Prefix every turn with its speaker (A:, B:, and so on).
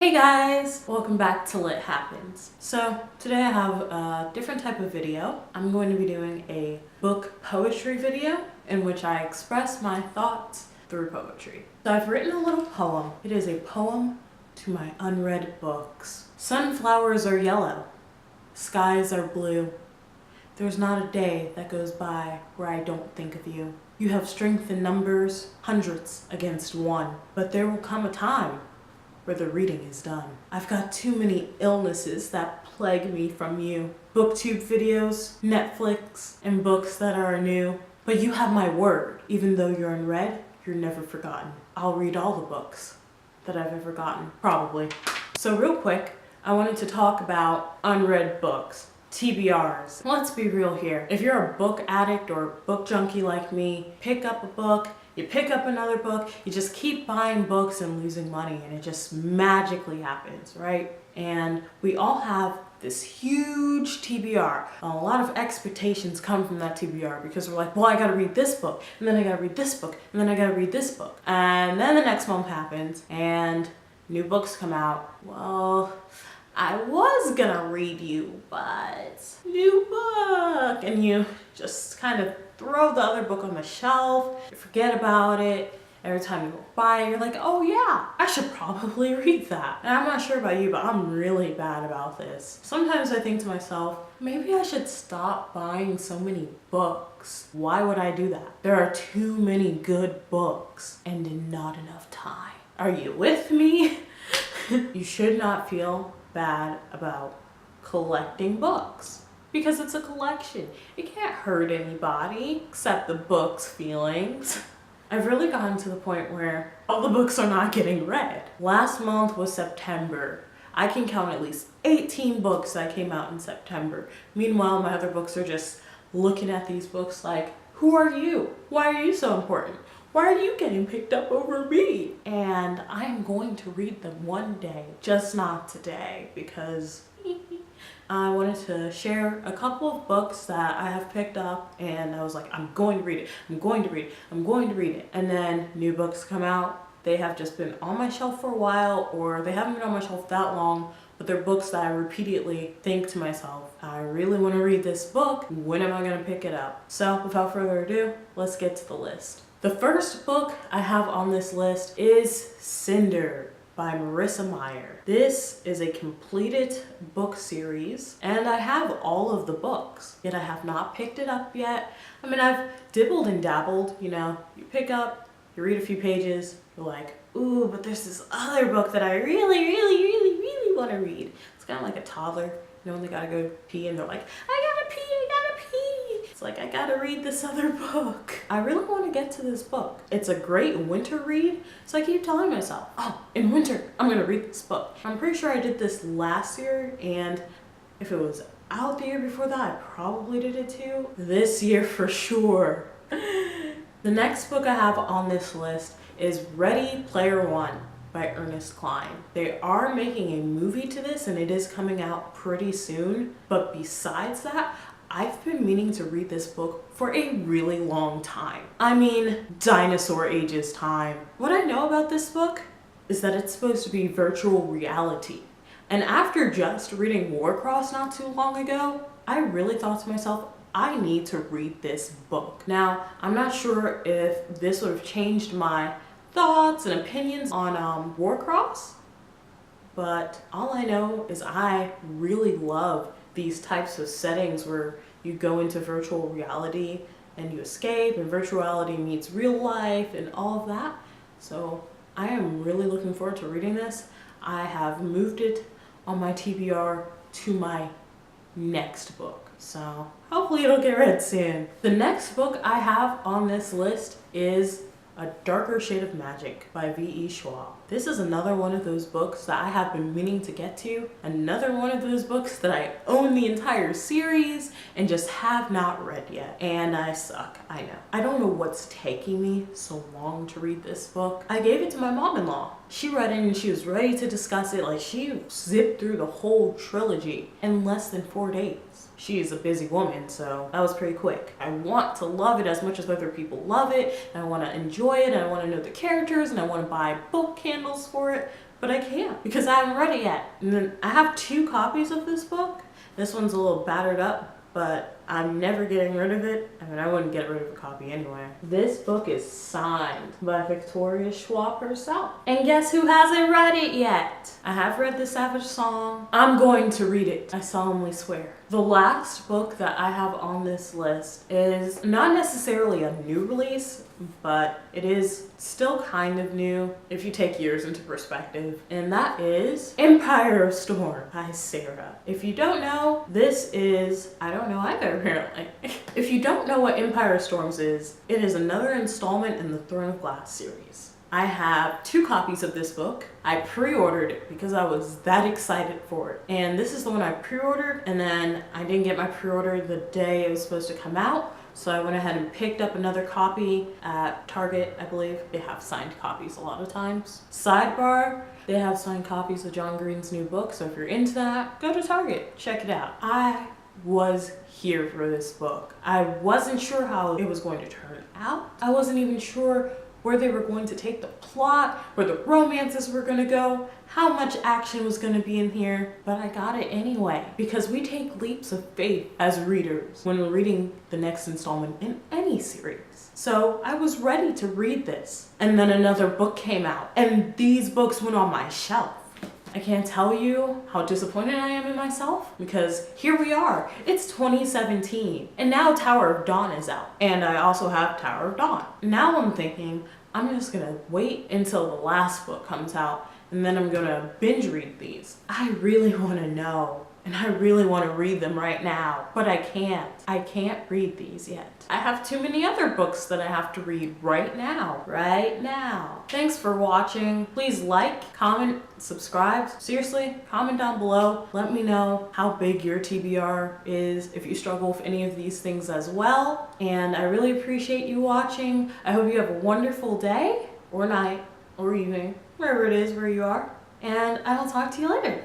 A: Hey guys! Welcome back to Lit Happens. So today I have a different type of video. I'm going to be doing a book poetry video in which I express my thoughts through poetry. So I've written a little poem. It is a poem to my unread books. Sunflowers are yellow. Skies are blue. There's not a day that goes by where I don't think of you. You have strength in numbers, hundreds against one. But there will come a time where the reading is done. I've got too many illnesses that plague me from you. Booktube videos, Netflix, and books that are new. But you have my word. Even though you're unread, you're never forgotten. I'll read all the books that I've ever gotten, probably. So real quick, I wanted to talk about unread books. TBRs. Let's be real here. If you're a book addict or a book junkie like me, pick up a book, you pick up another book, you just keep buying books and losing money, and it just magically happens, right? And we all have this huge TBR. A lot of expectations come from that TBR because we're like, well, I gotta read this book, and then I gotta read this book, and then I gotta read this book. And then the next month happens, and new books come out. Well, I was gonna read you, but new book. And you just kind of throw the other book on the shelf, you forget about it. Every time you go by it, you're like, oh yeah, I should probably read that. And I'm not sure about you, but I'm really bad about this. Sometimes I think to myself, maybe I should stop buying so many books. Why would I do that? There are too many good books and not enough time. Are you with me? You should not feel bad about collecting books because it's a collection. It can't hurt anybody except the book's feelings. I've really gotten to the point where all the books are not getting read. Last month was September. I can count at least 18 books that came out in September. Meanwhile, my other books are just looking at these books like, who are you? Why are you so important? Why are you getting picked up over me? And I am going to read them one day, just not today, because I wanted to share a couple of books that I have picked up, and I was like, I'm going to read it, I'm going to read it, I'm going to read it. And then new books come out. They have just been on my shelf for a while, or they haven't been on my shelf that long, but they're books that I repeatedly think to myself, I really want to read this book. When am I going to pick it up? So without further ado, let's get to the list. The first book I have on this list is Cinder by Marissa Meyer. This is a completed book series, and I have all of the books, yet I have not picked it up yet. I mean, I've dibbled and dabbled, you know, you pick up, you read a few pages, you're like, ooh, but there's this other book that I really want to read. It's kind of like a toddler, you know, when they gotta go pee and they're like, I gotta pee. It's like, I gotta read this other book. I really want to get to this book. It's a great winter read, so I keep telling myself, oh, in winter, I'm gonna read this book. I'm pretty sure I did this last year, and if it was out the year before that, I probably did it too. This year for sure. The next book I have on this list is Ready Player One by Ernest Cline. They are making a movie to this, and it is coming out pretty soon. But besides that, I've been meaning to read this book for a really long time. I mean, dinosaur ages time. What I know about this book is that it's supposed to be virtual reality. And after just reading Warcross not too long ago, I really thought to myself, I need to read this book. Now, I'm not sure if this would have changed my thoughts and opinions on Warcross, but all I know is I really love these types of settings where you go into virtual reality and you escape, and virtual reality meets real life and all of that. So I am really looking forward to reading this. I have moved it on my TBR to my next book, so hopefully it'll get read soon. The next book I have on this list is A Darker Shade of Magic by V.E. Schwab. This is another one of those books that I have been meaning to get to. Another one of those books that I own the entire series and just have not read yet. And I suck, I know. I don't know what's taking me so long to read this book. I gave it to my mom-in-law. She read it and she was ready to discuss it. Like, she zipped through the whole trilogy in less than 4 days. She is a busy woman, so that was pretty quick. I want to love it as much as other people love it, and I want to enjoy it, and I want to know the characters, and I want to buy book candles for it, but I can't because I haven't read it yet. And then I have 2 copies of this book. This one's a little battered up, but I'm never getting rid of it. I mean, I wouldn't get rid of a copy anyway. This book is signed by Victoria Schwab herself. And guess who hasn't read it yet? I have read The Savage Song. I'm going to read it, I solemnly swear. The last book that I have on this list is not necessarily a new release, but it is still kind of new if you take years into perspective. And that is Empire of Storm by Sarah. If you don't know, this is, I don't know either apparently. If you don't know what Empire of Storms is, it is another installment in the Throne of Glass series. I have 2 copies of this book. I pre-ordered it because I was that excited for it. And this is the one I pre-ordered, and then I didn't get my pre-order the day it was supposed to come out. So I went ahead and picked up another copy at Target, I believe. They have signed copies a lot of times. Sidebar, they have signed copies of John Green's new book. So if you're into that, go to Target, check it out. I was here for this book. I wasn't sure how it was going to turn out. I wasn't even sure where they were going to take the plot, where the romances were going to go, how much action was going to be in here, but I got it anyway because we take leaps of faith as readers when we're reading the next installment in any series. So I was ready to read this, and then another book came out and these books went on my shelf. I can't tell you how disappointed I am in myself because here we are. It's 2017 and now Tower of Dawn is out, and I also have Tower of Dawn. Now I'm thinking I'm just gonna wait until the last book comes out and then I'm gonna binge read these. I really wanna know and I really wanna read them right now, but I can't. I can't read these yet. I have too many other books that I have to read right now. Thanks for watching. Please like, comment, subscribe. Seriously, comment down below. Let me know how big your TBR is, if you struggle with any of these things as well. And I really appreciate you watching. I hope you have a wonderful day or night or evening, wherever it is where you are. And I will talk to you later.